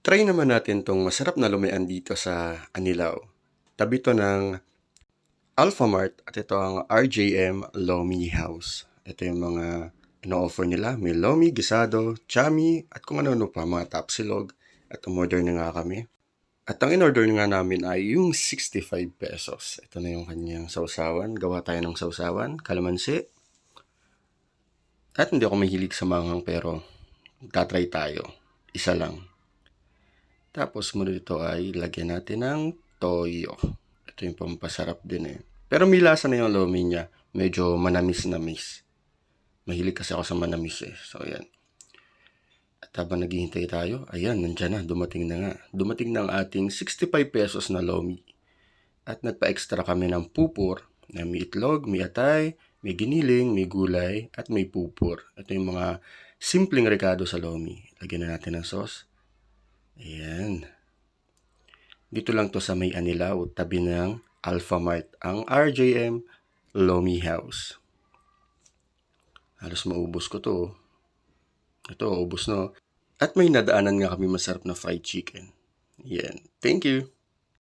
Try naman natin 'tong masarap na lumian dito sa Anilao. Tabi 'to ng Alphamart at ito ang RJM Lomi House. Ito yung mga ino-offer nila, may lomi, gisado, chami, at kung ano-ano pa, mga tapsilog. At umorder na nga kami. At ang in-order nga namin ay yung 65 pesos. Ito na yung kanyang sausawan. Gawa tayo ng sausawan, kalamansi. At hindi ako mahilig sa manghang pero tatry tayo. Isa lang. Tapos muna dito ay lagyan natin ng toyo. Ito yung pampasarap din eh. Pero may lasa na yung lomi niya. Medyo manamis-namis. Mahilig kasi ako sa manamis eh. So yan. At habang naghihintay tayo, ayan, nandyan na, dumating na nga. Dumating na ang ating 65 pesos na lomi. At nagpa-extra kami ng pupur na may itlog, may atay, may giniling, may gulay, at may pupur. Ito yung mga simpleng rekado sa lomi. Lagyan na natin ng sauce. Ayan. Dito lang to sa may Anilao, tabi ng Alphamart, ang RJM Lomi House. Halos maubos ko to. Ito, ubos no. At may nadaanan nga kami masarap na fried chicken. Yan. Thank you.